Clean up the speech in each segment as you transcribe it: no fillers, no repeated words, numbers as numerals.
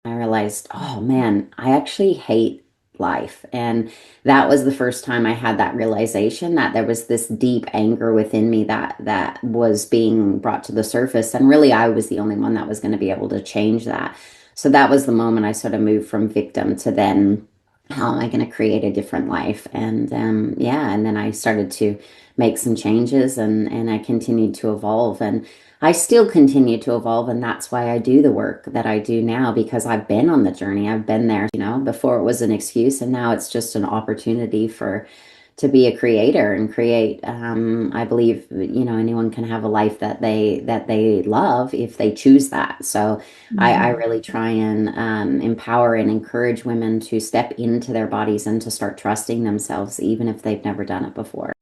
I realized, oh man, I actually hate life. And that was the first time I had that realization that there was this deep anger within me that was being brought to the surface. And really, I was the only one that was going to be able to change that. So that was the moment I sort of moved from victim to then, how am I going to create a different life? And yeah, and then I started to make some changes and I continued to evolve. And I still continue to evolve, and that's why I do the work that I do now because I've been on the journey. I've been there, before it was an excuse, and now it's just an opportunity for to be a creator and create. I believe, anyone can have a life that they love if they choose that. So I Mhm. really try and empower and encourage women to step into their bodies and to start trusting themselves, even if they've never done it before.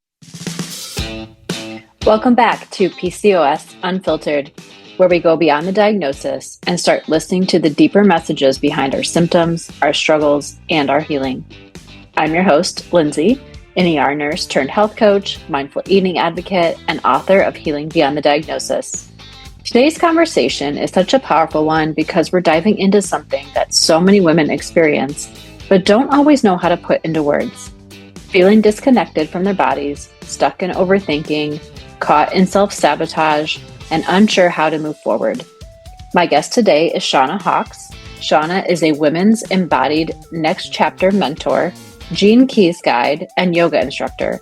Welcome back to PCOS Unfiltered, where we go beyond the diagnosis and start listening to the deeper messages behind our symptoms, our struggles, and our healing. I'm your host, Lindsie, an ER nurse turned health coach, mindful eating advocate, and author of Healing Beyond the Diagnosis. Today's conversation is such a powerful one because we're diving into something that so many women experience, but don't always know how to put into words. Feeling disconnected from their bodies, stuck in overthinking, caught in self sabotage, and unsure how to move forward. My guest today is Shauna Hawks. Shauna is a women's embodied next chapter mentor, Gene Keys guide, and yoga instructor.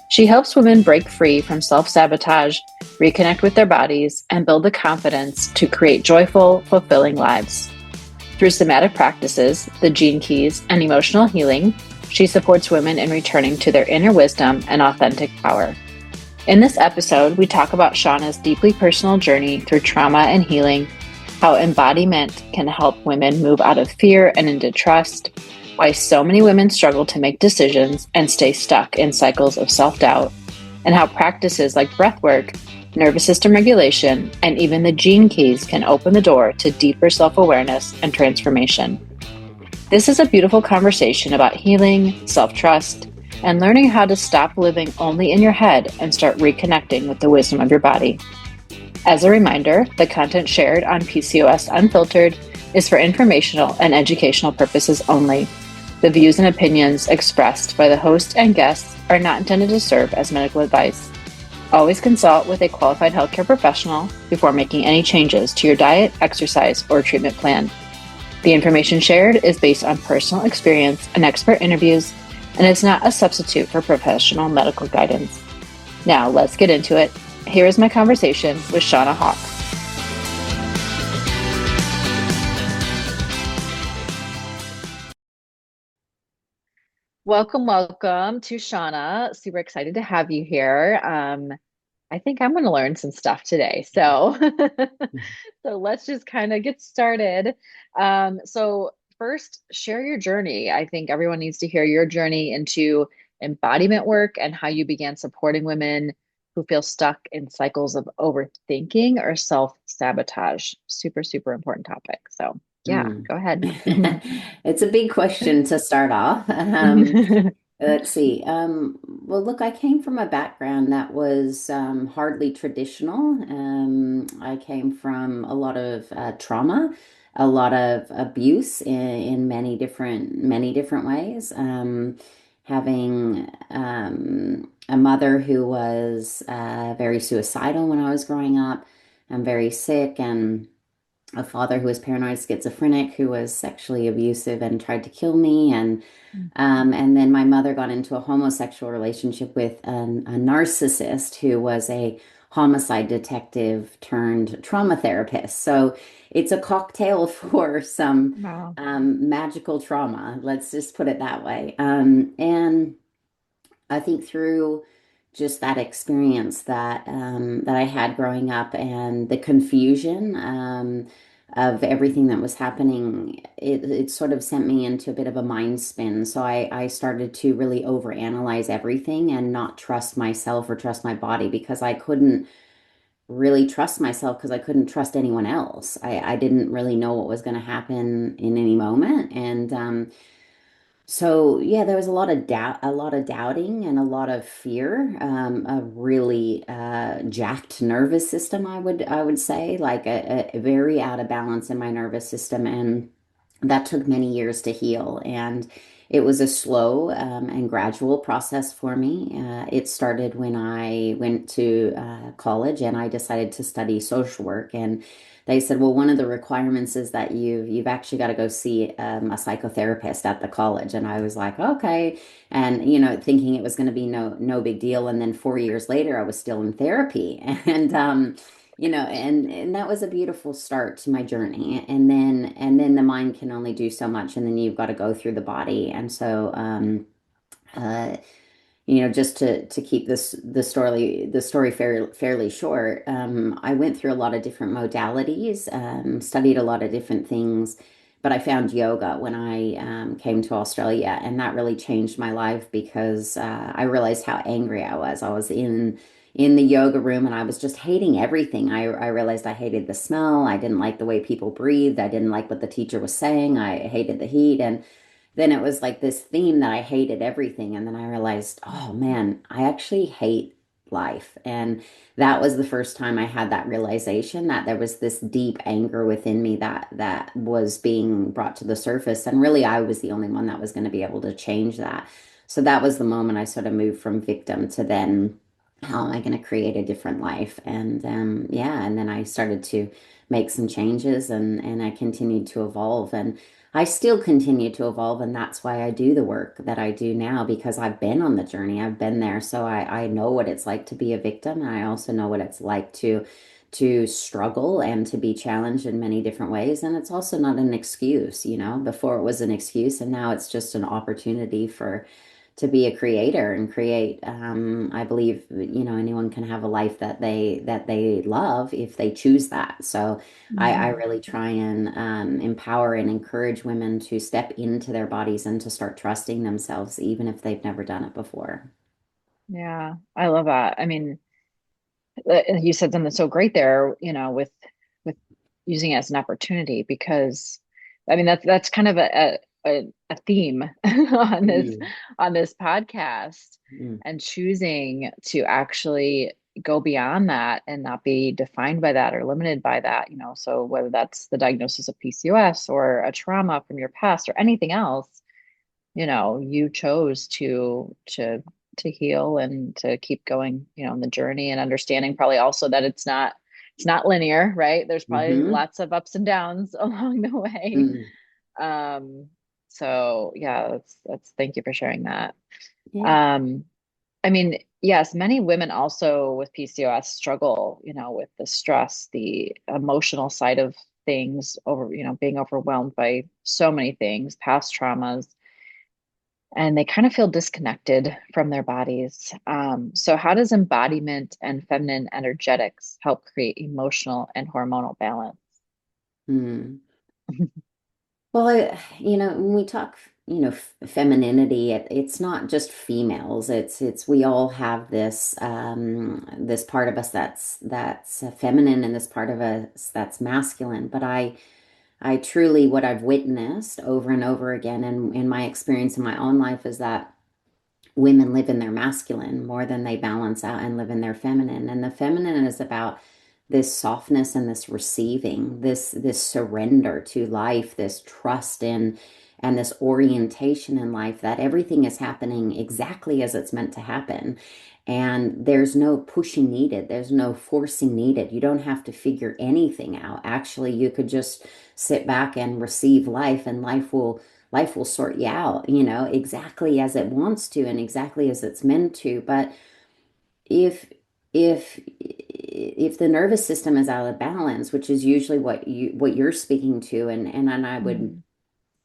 She helps women break free from self sabotage, reconnect with their bodies, and build the confidence to create joyful, fulfilling lives. Through somatic practices, the Gene Keys, and emotional healing, she supports women in returning to their inner wisdom and authentic power. In this episode, we talk about Shauna's deeply personal journey through trauma and healing, how embodiment can help women move out of fear and into trust, why so many women struggle to make decisions and stay stuck in cycles of self-doubt, and how practices like breathwork, nervous system regulation, and even the gene keys can open the door to deeper self-awareness and transformation. This is a beautiful conversation about healing, self-trust, and learning how to stop living only in your head and start reconnecting with the wisdom of your body. As a reminder, the content shared on PCOS Unfiltered is for informational and educational purposes only. The views and opinions expressed by the host and guests are not intended to serve as medical advice. Always consult with a qualified healthcare professional before making any changes to your diet, exercise, or treatment plan. The information shared is based on personal experience and expert interviews and is not a substitute for professional medical guidance. Now, let's get into it. Here is my conversation with Shauna Hawk. Welcome, welcome to Shauna. Super excited to have you here. I think I'm going to learn some stuff today. So, so let's just kind of get started. So first, share your journey. I think everyone needs to hear your journey into embodiment work and how you began supporting women who feel stuck in cycles of overthinking or self-sabotage. Super, super important topic. So yeah, Mm. go ahead. It's a big question to start off. Let's see. Well, look, I came from a background that was hardly traditional. I came from a lot of trauma, a lot of abuse in many different ways. Having a mother who was very suicidal when I was growing up, and very sick, and a father who was paranoid schizophrenic who was sexually abusive and tried to kill me, and then my mother got into a homosexual relationship with a narcissist who was a homicide detective turned trauma therapist. So it's a cocktail for some Wow. magical trauma. Let's just put it that way. And I think through just that experience that I had growing up and the confusion of everything that was happening, it sort of sent me into a bit of a mind spin. So I started to really overanalyze everything and not trust myself or trust my body because I couldn't really trust myself because I couldn't trust anyone else. I didn't really know what was going to happen in any moment. And so yeah, there was a lot of doubting and a lot of fear, a really jacked nervous system, I would say, like a very out of balance in my nervous system. And that took many years to heal. And it was a slow and gradual process for me. It started when I went to college and I decided to study social work. And they said, well, one of the requirements is that you've actually got to go see a psychotherapist at the college. And I was like, okay. And, thinking it was going to be no big deal. And then 4 years later, I was still in therapy. And, and that was a beautiful start to my journey. And then the mind can only do so much, and then you've got to go through the body. And so uh just to keep the story fairly short, I went through a lot of different modalities, studied a lot of different things, but I found yoga when I came to Australia, and that really changed my life because I realized how angry I was. I was in the yoga room and I was just hating everything. I realized I hated the smell. I didn't like the way people breathed. I didn't like what the teacher was saying. I hated the heat. And then it was like this theme that I hated everything. And then I realized, oh man, I actually hate life. And that was the first time I had that realization that there was this deep anger within me that was being brought to the surface. And really, I was the only one that was going to be able to change that. So that was the moment I sort of moved from victim to then, how am I going to create a different life? And yeah, and then I started to make some changes, and I continued to evolve. And I still continue to evolve, and that's why I do the work that I do now, because I've been on the journey. I've been there. So I know what it's like to be a victim, and I also know what it's like to struggle and to be challenged in many different ways. And it's also not an excuse, Before it was an excuse, and now it's just an opportunity for to be a creator and create. I believe, anyone can have a life that they love if they choose that. So I Mhm. really try and empower and encourage women to step into their bodies and to start trusting themselves, even if they've never done it before. Yeah, I love that. I mean, you said something so great there, with using it as an opportunity because I mean that's kind of a theme on this Mm, on this podcast mm, and choosing to actually go beyond that and not be defined by that or limited by that, so whether that's the diagnosis of PCOS or a trauma from your past or anything else, you chose to heal and to keep going, on the journey and understanding probably also that it's not linear, right? There's probably mm-hmm, lots of ups and downs along the way. mm, Um, so yeah, that's thank you for sharing that. yeah. Um, I mean, yes, many women also with PCOS struggle, with the stress, the emotional side of things over, being overwhelmed by so many things, past traumas, and they kind of feel disconnected from their bodies. So, how does embodiment and feminine energetics help create emotional and hormonal balance? Mm. Well, when we talk, femininity, it's not just females. It's we all have this part of us that's feminine, and this part of us that's masculine. But I truly, what I've witnessed over and over again, and in my experience in my own life, is that women live in their masculine more than they balance out and live in their feminine. And the feminine is about this softness and this receiving, this surrender to life, this trust in and this orientation in life that everything is happening exactly as it's meant to happen. And there's no pushing needed. There's no forcing needed. You don't have to figure anything out. Actually, you could just sit back and receive life, and life will sort you out, exactly as it wants to and exactly as it's meant to. But if if the nervous system is out of balance, which is usually what you're speaking to, and I would Mm,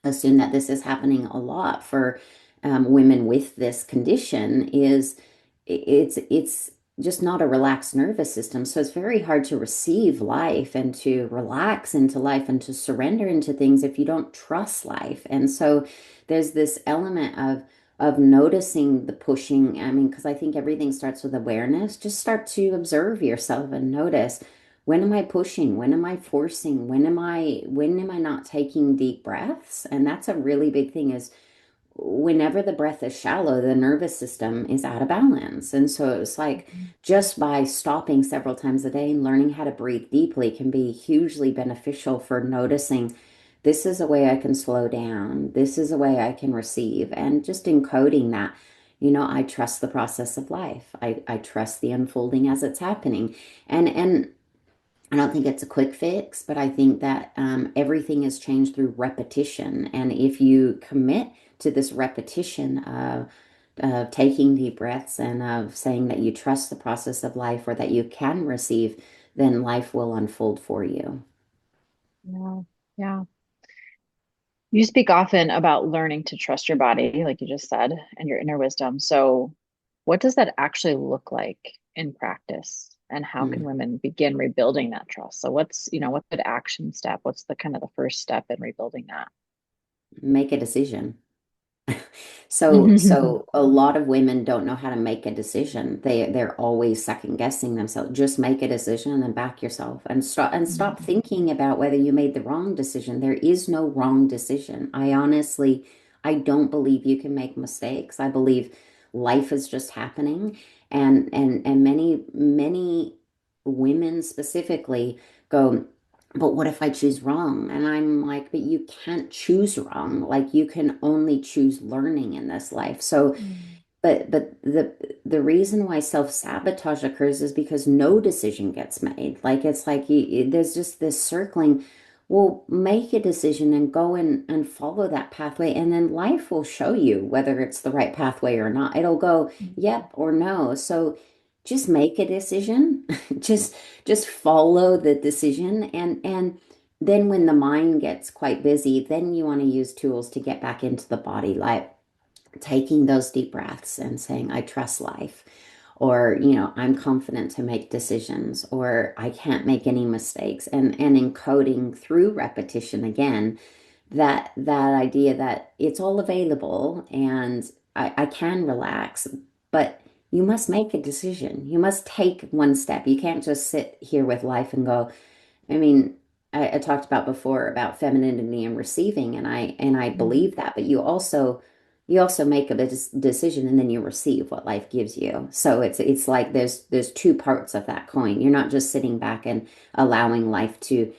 assume that this is happening a lot for women with this condition, is it's just not a relaxed nervous system. So it's very hard to receive life and to relax into life and to surrender into things if you don't trust life. And so there's this element of noticing the pushing. I mean, because I think everything starts with awareness. Just start to observe yourself and notice, when am I pushing? When am I forcing? When am I not taking deep breaths? And that's a really big thing, is whenever the breath is shallow, the nervous system is out of balance. And so it's like, mhm, just by stopping several times a day and learning how to breathe deeply can be hugely beneficial for noticing This is a way I can slow down. This is a way I can receive. And just encoding that, I trust the process of life. I trust the unfolding as it's happening. And I don't think it's a quick fix, but I think that everything is changed through repetition. And if you commit to this repetition of taking deep breaths and of saying that you trust the process of life or that you can receive, then life will unfold for you. Yeah. Yeah. You speak often about learning to trust your body, like you just said, and your inner wisdom. So, what does that actually look like in practice? And how can Mm. women begin rebuilding that trust? So, what's the action step? What's the kind of the first step in rebuilding that? Make a decision. So a lot of women don't know how to make a decision. They're always second guessing themselves. Just make a decision and then back yourself and stop thinking about whether you made the wrong decision. There is no wrong decision. I don't believe you can make mistakes. I believe life is just happening, and many women specifically go, but what if I choose wrong? And I'm like, but you can't choose wrong. Like you can only choose learning in this life. So, Mm. but the reason why self-sabotage occurs is because no decision gets made. Like it's like there's just this circling. Well, make a decision and go and follow that pathway, and then life will show you whether it's the right pathway or not. It'll go yep or no. So just make a decision. Just just follow the decision, and then when the mind gets quite busy, then you want to use tools to get back into the body, like taking those deep breaths and saying, I trust life, or, I'm confident to make decisions, or I can't make any mistakes, and encoding through repetition again that idea that it's all available and I can relax, but you must make a decision. You must take one step. You can't just sit here with life and go, I mean, I talked about before about femininity and receiving, and I Mm. believe that, but you also make a decision and then you receive what life gives you. So it's like there's two parts of that coin. You're not just sitting back and allowing life to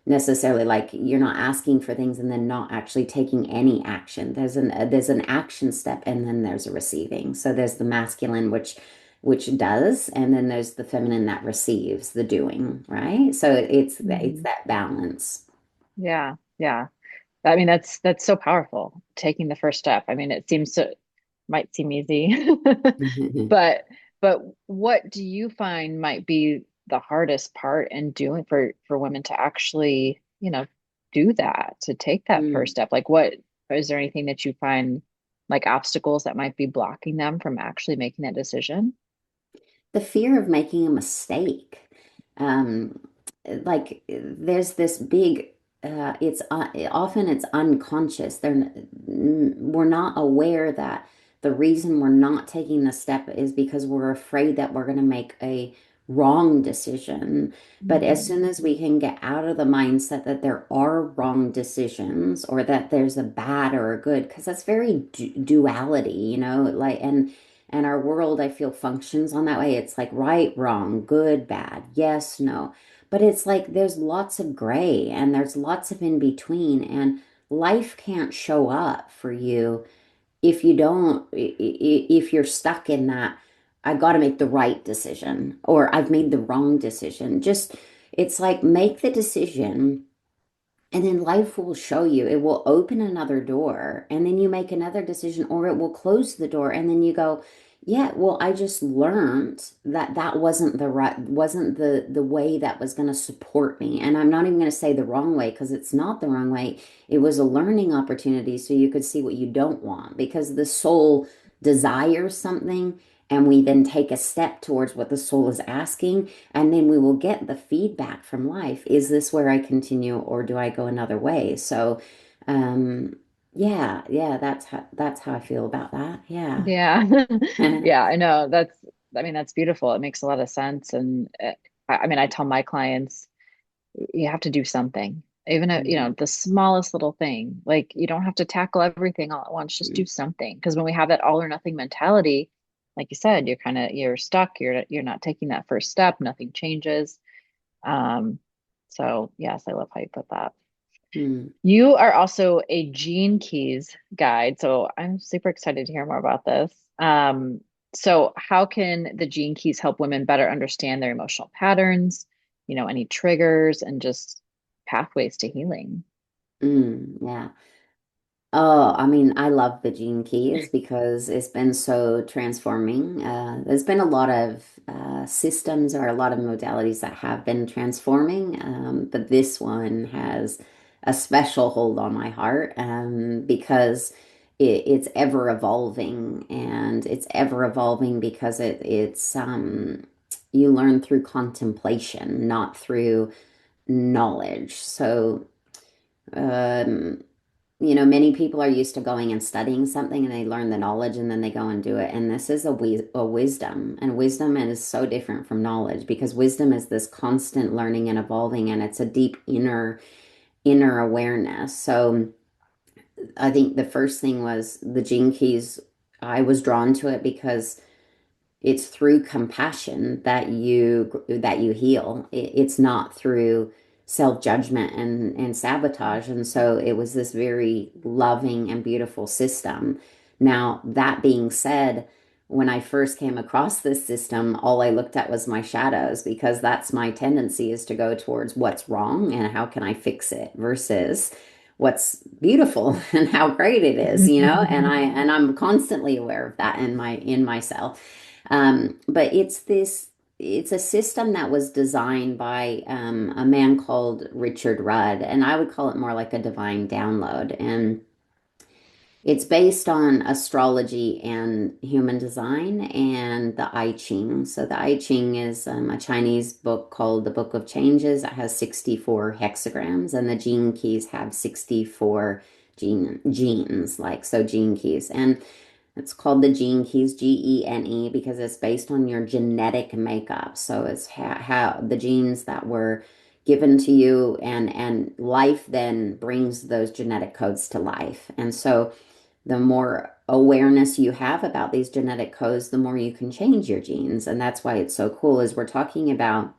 necessarily, like, you're not asking for things and then not actually taking any action. There's an action step and then there's a receiving. So there's the masculine, which does, and then there's the feminine that receives the doing, right? So it's Mm. that balance. Yeah, yeah. I mean, that's so powerful, taking the first step. I mean, it seems to might seem easy, but what do you find might be the hardest part in doing for women to actually, do that, to take that first Mm. step? Like, what is there anything that you find like obstacles that might be blocking them from actually making that decision? The fear of making a mistake. Um, like there's this big, it's often it's unconscious. We're not aware that the reason we're not taking the step is because we're afraid that we're going to make a wrong decision. But as Mm. soon as we can get out of the mindset that there are wrong decisions or that there's a bad or a good, because that's very duality, like, and our world, I feel, functions on that way. It's like right, wrong, good, bad, yes, no. But it's like there's lots of gray and there's lots of in between. And life can't show up for you if you don't, if you're stuck in that, I got to make the right decision or I've made the wrong decision. Just, it's like make the decision and then life will show you, it will open another door, and then you make another decision, or it will close the door, and then you go, yeah, well, I just learned that that wasn't the way that was going to support me. And I'm not even going to say the wrong way because it's not the wrong way. It was a learning opportunity so you could see what you don't want because the soul desires something, and we then take a step towards what the soul is asking, and then we will get the feedback from life. Is this where I continue or do I go another way? So, um, yeah, that's how I feel about that. Yeah. Yeah. Yeah, I know. I mean, that's beautiful. It makes a lot of sense. And I mean, I tell my clients, you have to do something, even Mhm. the smallest little thing. Like, you don't have to tackle everything all at once, just do something. Because when we have that all or nothing mentality, like you said, you're stuck. You're not taking that first step. Nothing changes. Um, so yes, I love how you put that. Mm. You are also a Gene Keys guide, so I'm super excited to hear more about this. So how can the Gene Keys help women better understand their emotional patterns, any triggers and just pathways to healing? Yeah. Oh, I mean, I love the Gene Keys because it's been so transforming. There's been a lot of systems or a lot of modalities that have been transforming, but this one has a special hold on my heart because it's ever evolving, and it's ever evolving because it's you learn through contemplation, not through knowledge. So. Um, many people are used to going and studying something and they learn the knowledge and then they go and do it. And this is a wisdom. And wisdom is so different from knowledge because wisdom is this constant learning and evolving, and it's a deep inner awareness. So I think the first thing was the Gene Keys. I was drawn to it because it's through compassion that you heal. It's not through self-judgment and sabotage. And so it was this very loving and beautiful system. Now, that being said, when I first came across this system, all I looked at was my shadows because that's my tendency, is to go towards what's wrong and how can I fix it versus what's beautiful and how great it is, and I'm constantly aware of that in myself. But it's a system that was designed by a man called Richard Rudd, and I would call it more like a divine download. And it's based on astrology and human design and the I Ching. So the I Ching is a Chinese book called the Book of Changes. It has 64 hexagrams, and the gene keys have 64 genes, like so gene keys. And it's called the Gene Keys, Gene, because it's based on your genetic makeup. So it's how the genes that were given to you, and life then brings those genetic codes to life. And so the more awareness you have about these genetic codes, the more you can change your genes. And that's why it's so cool, is we're talking about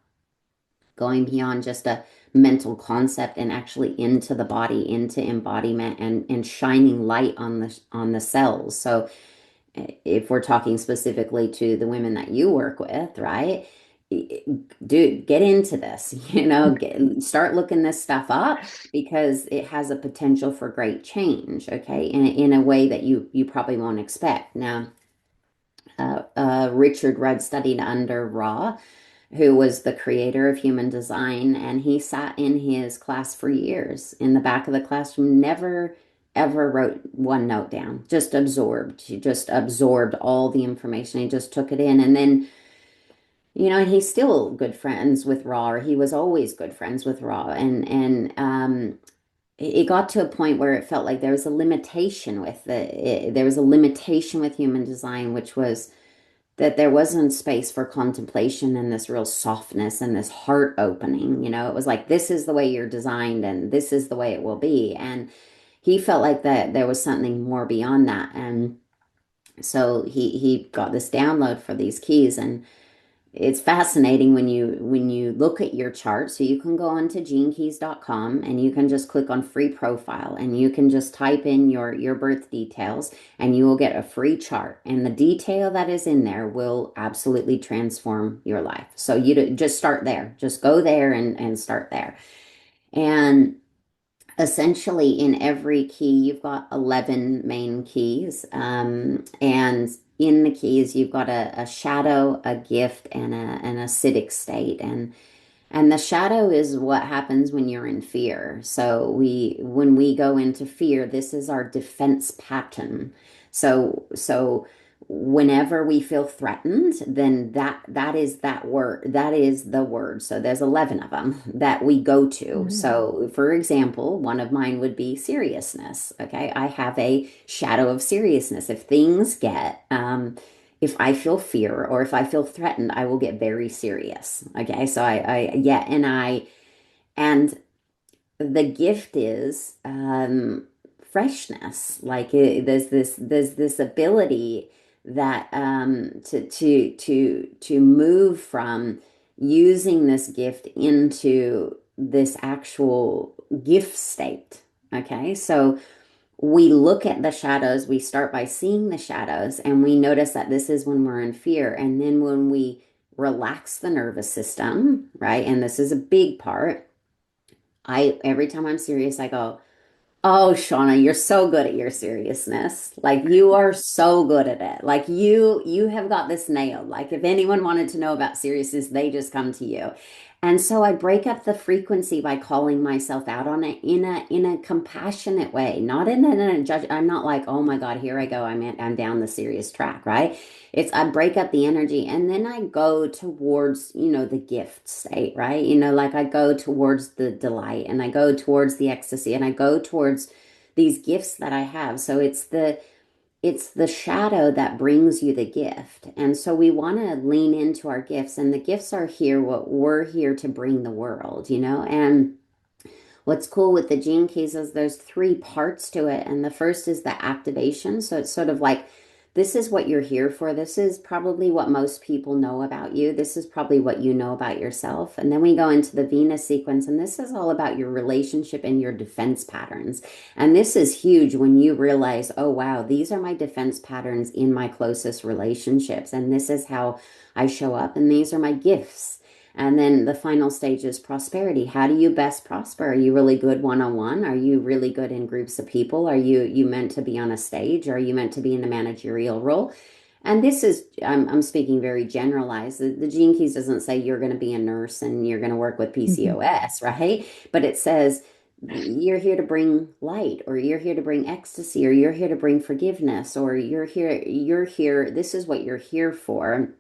going beyond just a mental concept and actually into the body, into embodiment, and shining light on the cells. So if we're talking specifically to the women that you work with, right? Dude, get into this, start looking this stuff up because it has a potential for great change, okay? In a way that you probably won't expect. Now, Richard Rudd studied under Ra, who was the creator of human design, and he sat in his class for years in the back of the classroom, never ever wrote one note down, just absorbed. He just absorbed all the information. He just took it in. And then, and he's still good friends with Ra, or he was always good friends with Ra. And it got to a point where it felt like there was a limitation there was a limitation with human design, which was that there wasn't space for contemplation and this real softness and this heart opening. It was like, this is the way you're designed and this is the way it will be. And he felt like that there was something more beyond that. And so he got this download for these keys. And it's fascinating when you look at your chart. So you can go onto genekeys.com and you can just click on free profile and you can just type in your birth details and you will get a free chart. And the detail that is in there will absolutely transform your life. So just start there. Just go there and start there. And essentially in every key you've got 11 main keys, and in the keys you've got a shadow, a gift, and an acidic state. And the shadow is what happens when you're in fear. So when we go into fear, this is our defense pattern. So whenever we feel threatened, then that is that word. That is the word. So there's 11 of them that we go to. Mhm. So for example, one of mine would be seriousness. Okay. I have a shadow of seriousness. If I feel fear or if I feel threatened, I will get very serious. Okay. So yeah. And the gift is freshness. Like there's this ability that to move from using this gift into this actual gift state. Okay. So we look at the shadows, we start by seeing the shadows, and we notice that this is when we're in fear. And then when we relax the nervous system, right? And this is a big part. Every time I'm serious, I go, oh, Shauna, you're so good at your seriousness. Like you are so good at it. Like you have got this nailed. Like if anyone wanted to know about seriousness, they just come to you. And so I break up the frequency by calling myself out on it in a compassionate way, not in a judge. I'm not like, oh my God, here I go. I'm down the serious track, right? It's I break up the energy and then I go towards, the gift state, right? Like I go towards the delight and I go towards the ecstasy and I go towards these gifts that I have. So it's the shadow that brings you the gift. And so we want to lean into our gifts, and the gifts are here what we're here to bring the world. And what's cool with the gene keys is there's three parts to it. And the first is the activation. So it's sort of like, this is what you're here for. This is probably what most people know about you. This is probably what you know about yourself. And then we go into the Venus sequence, and this is all about your relationship and your defense patterns. And this is huge when you realize, oh, wow, these are my defense patterns in my closest relationships. And this is how I show up. And these are my gifts. And then the final stage is prosperity. How do you best prosper? Are you really good one-on-one? Are you really good in groups of people? Are you meant to be on a stage? Are you meant to be in a managerial role? And this is, I'm speaking very generalized. The Gene Keys doesn't say you're going to be a nurse and you're going to work with Mhm. PCOS, right? But it says you're here to bring light, or you're here to bring ecstasy, or you're here to bring forgiveness, or you're here, this is what you're here for,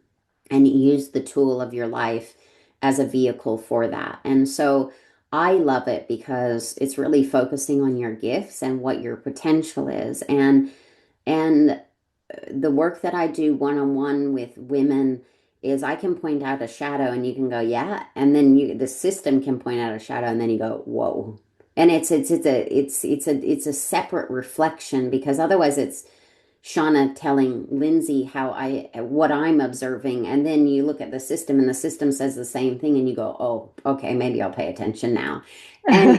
and use the tool of your life as a vehicle for that. And so I love it because it's really focusing on your gifts and what your potential is. And the work that I do one-on-one with women is I can point out a shadow and you can go, yeah, and then the system can point out a shadow and then you go, whoa. And it's a separate reflection, because otherwise it's Shauna telling Lindsie what I'm observing, and then you look at the system, and the system says the same thing, and you go, "Oh, okay, maybe I'll pay attention now." And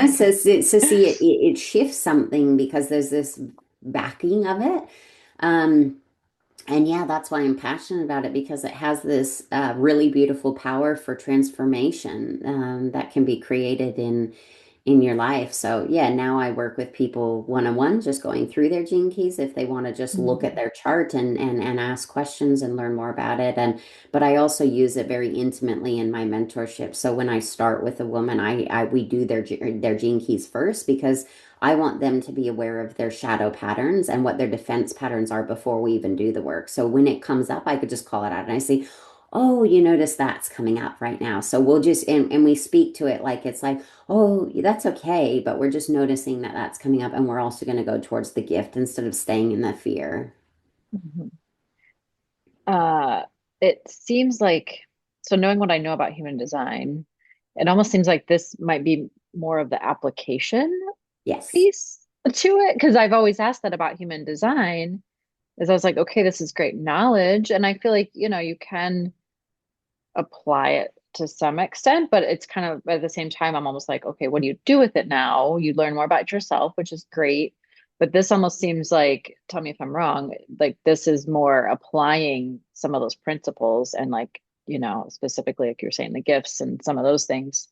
so see, it shifts something because there's this backing of it. Um, and yeah, that's why I'm passionate about it, because it has this really beautiful power for transformation that can be created in your life. So yeah, now I work with people one-on-one, just going through their gene keys if they want to just look at Mhm. their chart and ask questions and learn more about it. And but I also use it very intimately in my mentorship. So when I start with a woman, we do their gene keys first, because I want them to be aware of their shadow patterns and what their defense patterns are before we even do the work. So when it comes up, I could just call it out and I say, oh, you notice that's coming up right now. So we'll just, and we speak to it like it's like, oh, that's okay. But we're just noticing that that's coming up. And we're also going to go towards the gift instead of staying in the fear. Mhm. Uh, it seems like, so knowing what I know about human design, it almost seems like this might be more of the application Yes. piece to it. Because I've always asked that about human design, is I was like, okay, this is great knowledge. And I feel like, you can apply it to some extent, but it's kind of at the same time, I'm almost like, okay, what do you do with it now? You learn more about yourself, which is great. But this almost seems like, tell me if I'm wrong, like this is more applying some of those principles and like, specifically like you're saying, the gifts and some of those things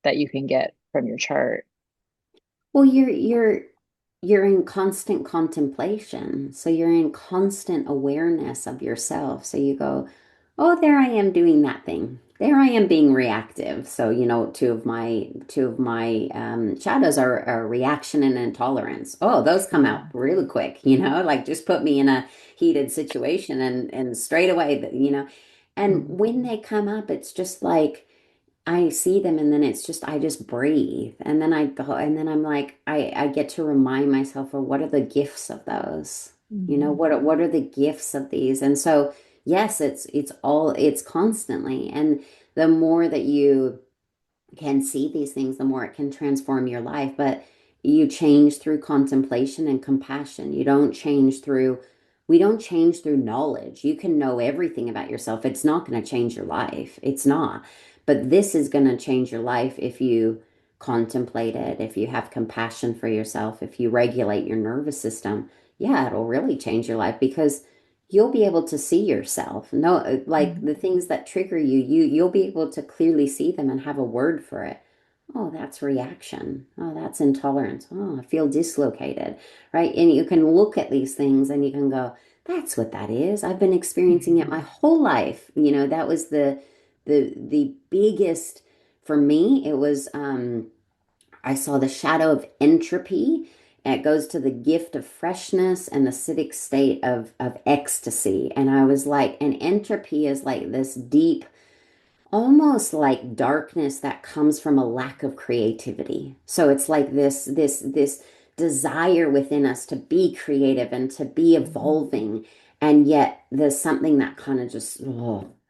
that you can get from your chart. Well, you're in constant contemplation. So you're in constant awareness of yourself. So you go, oh, there I am doing that thing. There I am being reactive. So, two of my shadows are reaction and intolerance. Oh, those come out Mm, really quick, like just put me in a heated situation and straight away. And mm, when they come up, it's just like I see them, and then it's just I just breathe, and then I go, and then I'm like I get to remind myself of what are the gifts of those. mhm, What are the gifts of these? And so yes, it's constantly, and the more that you can see these things, the more it can transform your life. But you change through contemplation and compassion. We don't change through knowledge. You can know everything about yourself. It's not going to change your life. It's not. But this is going to change your life if you contemplate it, if you have compassion for yourself, if you regulate your nervous system, yeah, it'll really change your life because you'll be able to see yourself. No, like the things that trigger you, you'll be able to clearly see them and have a word for it. Oh, that's reaction. Oh, that's intolerance. Oh, I feel dislocated, right? And you can look at these things and you can go, that's what that is. I've been experiencing it my whole life. That was the biggest for me. It was I saw the shadow of entropy. And it goes to the gift of freshness and the civic state of ecstasy. And I was like, and entropy is like this deep, almost like darkness that comes from a lack of creativity. So it's like this desire within us to be creative and to be evolving, and yet there's something that kind of just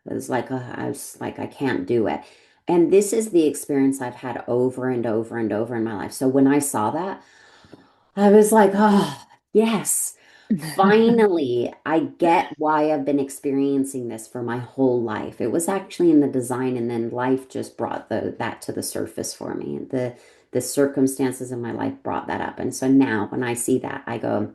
is like I was like I can't do it. And this is the experience I've had over and over and over in my life. So when I saw that, I was like, oh, yes. Finally, I get why I've been experiencing this for my whole life. It was actually in the design, and then life just brought that to the surface for me. The circumstances in my life brought that up. And so now when I see that, I go,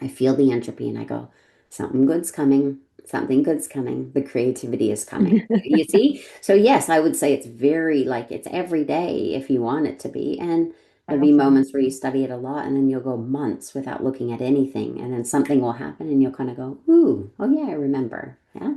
I feel the entropy and I go, something good's coming. Something good's coming. The creativity is coming. You see? So yes, I would say it's very like it's every day if you want it to be. And there'll be Wow. moments where you study it a lot and then you'll go months without looking at anything. And then something will happen and you'll kind of go, ooh, oh yeah, I remember. Yeah,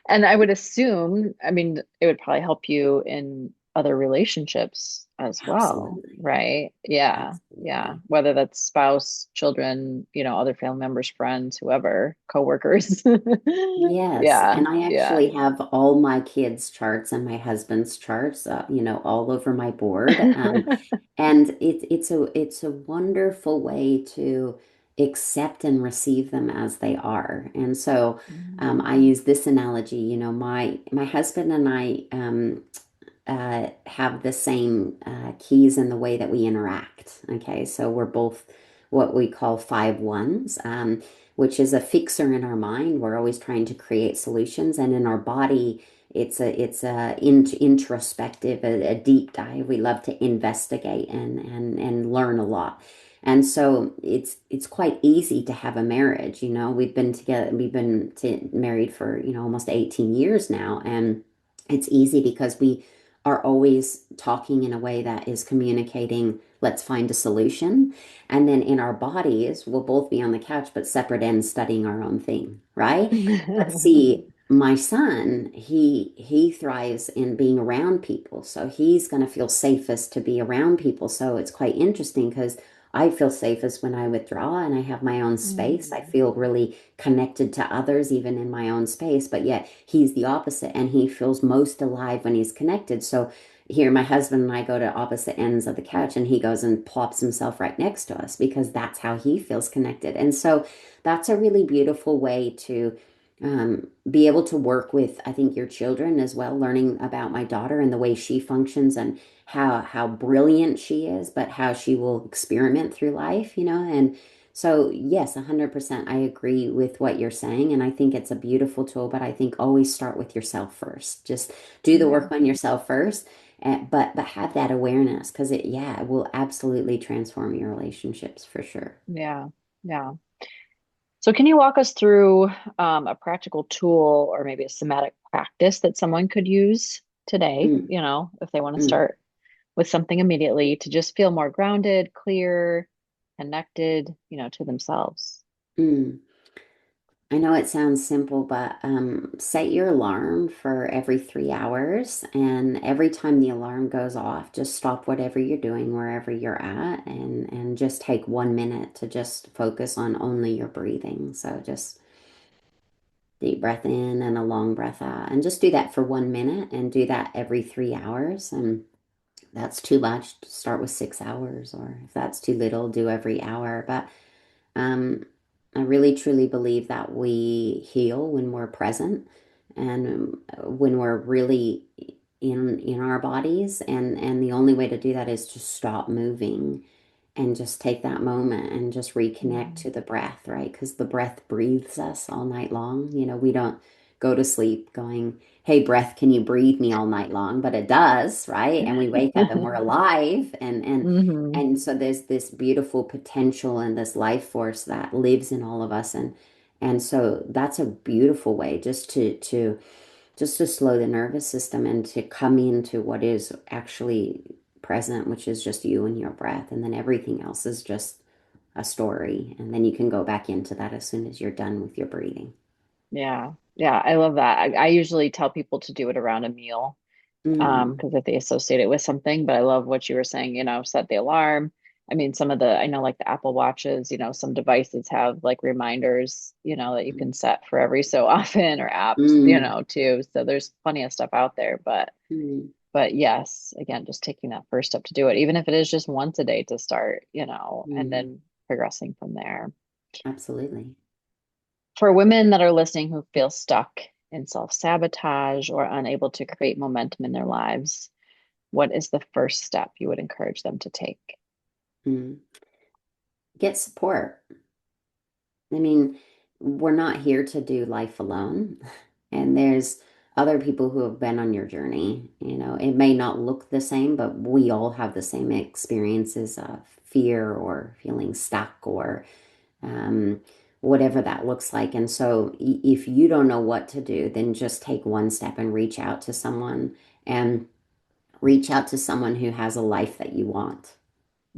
And I would assume, I mean, it would probably help you in other relationships as well, absolutely. right? Yeah. Yeah. Absolutely. Whether that's spouse, children, other family members, friends, whoever, coworkers. Yes, Yeah. and I Yeah. actually have all my kids' charts and my husband's charts, all over my board. And it's a wonderful way to accept and receive them as they are. And so I use this analogy, my husband and I have the same keys in the way that we interact. Okay, so we're both what we call 5 1s, which is a fixer in our mind. We're always trying to create solutions, and in our body, it's a introspective, a deep dive. We love to investigate and learn a lot. And so it's quite easy to have a marriage. We've been together, married for, almost 18 years now, and it's easy because we are always talking in a way that is communicating, let's find a solution. And then in our bodies, we'll both be on the couch, but separate ends studying our own thing, right? But see, my son, he thrives in being around people. So he's going to feel safest to be around people. So it's quite interesting because I feel safest when I withdraw and I have my own space. I Mm. feel really connected to others, even in my own space. But yet he's the opposite and he feels most alive when he's connected. So here, my husband and I go to opposite ends of the couch and he goes and plops himself right next to us because that's how he feels connected. And so that's a really beautiful way to be able to work with, I think, your children as well, learning about my daughter and the way she functions and how brilliant she is, but how she will experiment through life, and so yes, 100% I agree with what you're saying, and I think it's a beautiful tool, but I think always start with yourself first. Just do the Yeah. work on yourself first, but have that awareness because it will absolutely transform your relationships for sure. Yeah. Yeah. So, can you walk us through a practical tool or maybe a somatic practice that someone could use today, Mm, if they want to mm, start with something immediately to just feel more grounded, clear, connected, to themselves? mm. I know it sounds simple, but set your alarm for every 3 hours. And every time the alarm goes off, just stop whatever you're doing, wherever you're at, and just take 1 minute to just focus on only your breathing. So just deep breath in and a long breath out. And just do that for 1 minute and do that every 3 hours. And that's too much, start with 6 hours. Or if that's too little, do every hour. But um, I really truly believe that we heal when we're present and when we're really in our bodies, and the only way to do that is to stop moving and just take that moment and just reconnect Mm. to the breath, right? Because the breath breathes us all night long. We don't go to sleep going, hey, breath, can you breathe me all night long? But it does, right? And we wake up and we're alive. Hmm. And so there's this beautiful potential and this life force that lives in all of us. And so that's a beautiful way just to slow the nervous system and to come into what is actually present, which is just you and your breath. And then everything else is just a story. And then you can go back into that as soon as you're done with your breathing. Yeah. Yeah. I love that. I usually tell people to do it around a meal, Mm, because if they associate it with something, but I love what you were saying, set the alarm. I mean, some of I know like the Apple Watches, some devices have like reminders, that you can set for every so often or apps, mm, too. So there's plenty of stuff out there, mm, but yes, again, just taking that first step to do it, even if it is just once a day to start, and mm. then progressing from there. Absolutely. For women that are listening who feel stuck in self-sabotage or unable to create momentum in their lives, what is the first step you would encourage them to take? Mm. Get support. I mean, we're not here to do life alone. And there's other people who have been on your journey. It may not look the same, but we all have the same experiences of fear or feeling stuck or um, whatever that looks like. And so if you don't know what to do, then just take one step and and reach out to someone who has a life that you want.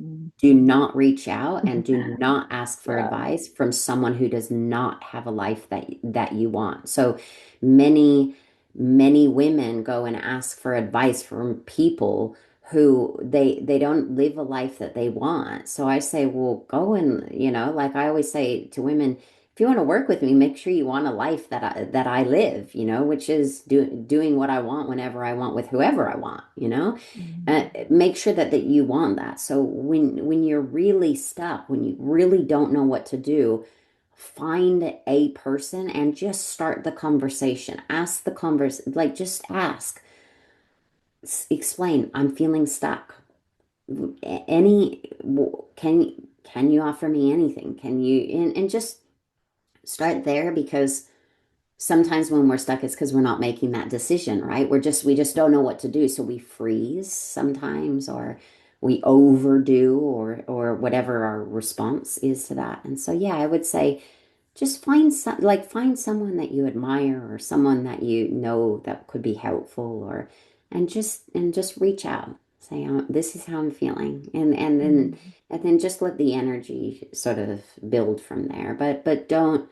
Mm. Do not reach out and do not ask for Yeah. advice from someone who does not have a life that you want. So many women go and ask for advice from people who they don't live a life that they want. So I say, well, go and, like I always say to women, if you want to work with me, make sure you want a life that I live, which is doing what I want whenever I want with whoever I want, Mm. make sure that you want that. So when you're really stuck, when you really don't know what to do, find a person and just start the conversation. Ask the like just ask, explain, I'm feeling stuck. Any can you offer me anything? Can you and just start there because sometimes when we're stuck, it's because we're not making that decision, right? We just don't know what to do. So we freeze sometimes or we overdo or whatever our response is to that. And so yeah, I would say just find someone that you admire or someone that you know that could be helpful or and just reach out. Say, this is how I'm feeling. Mm. And then just let the energy sort of build from there. But don't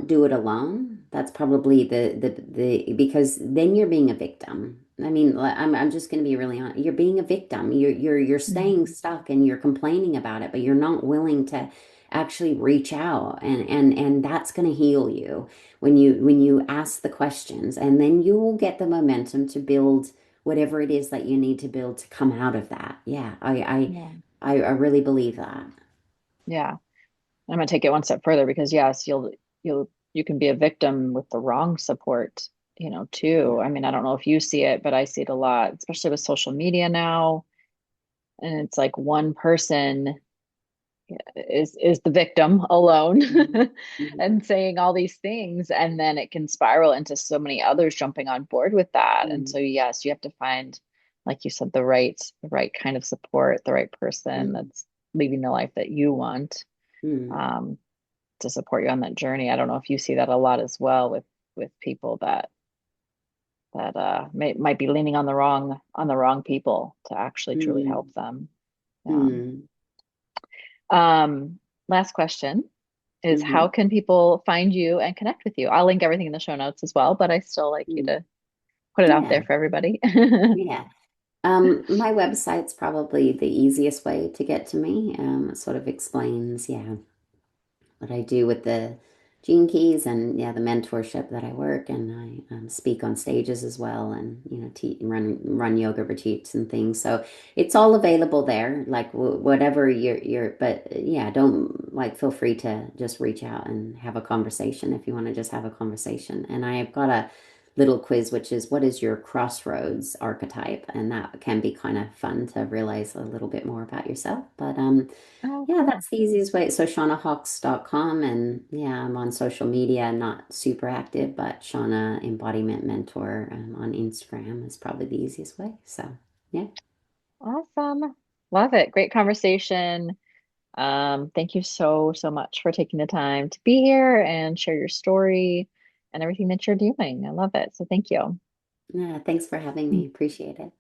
do it alone. That's probably the because then you're being a victim. I mean, I'm just going to be really honest. You're being a victim. You're staying Mm. stuck and you're complaining about it, but you're not willing to actually reach out and that's going to heal you when you ask the questions and then you will get the momentum to build whatever it is that you need to build to come out of that. Yeah, Yeah. I really believe that. Yeah. I'm gonna take it one step further because yes, you can be a victim with the wrong support, Yeah. too. I mean, I don't know if you see it, but I see it a lot, especially with social media now. And it's like one person is the victim alone Mhm. Mhm. and saying all these things, and then it can spiral into so many others jumping on board with that. And so Mhm. yes, you have to find, like you said, the right kind of support, the right person Mhm. that's living the life that you want, Mhm. um, to support you on that journey. I don't know if you see that a lot as well with people that might be leaning on the wrong people to actually truly help Mhm. them. Yeah. Mhm. Last question is, how Mhm. can people find you and connect with you? I'll link everything in the show notes as well, but I still like you Mhm. to put it out Yeah. there for everybody. Yeah. My website's probably the easiest way to get to me. It sort of explains, yeah, what I do with the Gene Keys and yeah, the mentorship that I work and I speak on stages as well and run yoga retreats and things. So it's all available there. Like whatever but yeah, don't like feel free to just reach out and have a conversation if you want to just have a conversation. And I've got a little quiz which is what is your crossroads archetype, and that can be kind of fun to realize a little bit more about yourself. But yeah, that's the easiest way. So shaunahawks.com, and yeah, I'm on social media, not super active, but Shauna Embodiment Mentor on Instagram is probably the easiest way. So yeah. Awesome. Love it. Great conversation. Thank you so, so much for taking the time to be here and share your story and everything that you're doing. I love it. So thank you. Yeah, thanks for having me. Appreciate it.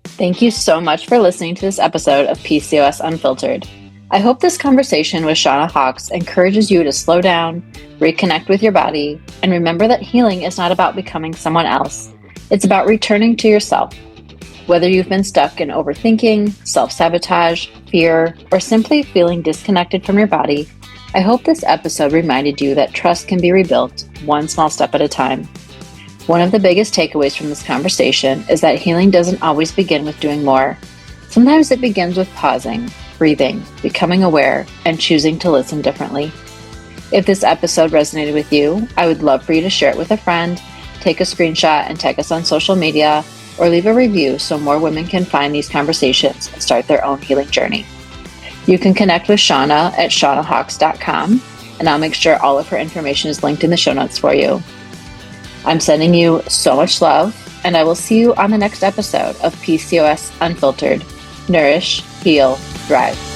Thank you so much for listening to this episode of PCOS Unfiltered. I hope this conversation with Shauna Hawks encourages you to slow down, reconnect with your body, and remember that healing is not about becoming someone else. It's about returning to yourself. Whether you've been stuck in overthinking, self-sabotage, fear, or simply feeling disconnected from your body, I hope this episode reminded you that trust can be rebuilt one small step at a time. One of the biggest takeaways from this conversation is that healing doesn't always begin with doing more. Sometimes it begins with pausing, breathing, becoming aware, and choosing to listen differently. If this episode resonated with you, I would love for you to share it with a friend, take a screenshot and tag us on social media, or leave a review so more women can find these conversations and start their own healing journey. You can connect with Shauna at shaunahawks.com, and I'll make sure all of her information is linked in the show notes for you. I'm sending you so much love, and I will see you on the next episode of PCOS Unfiltered. Nourish, heal, thrive.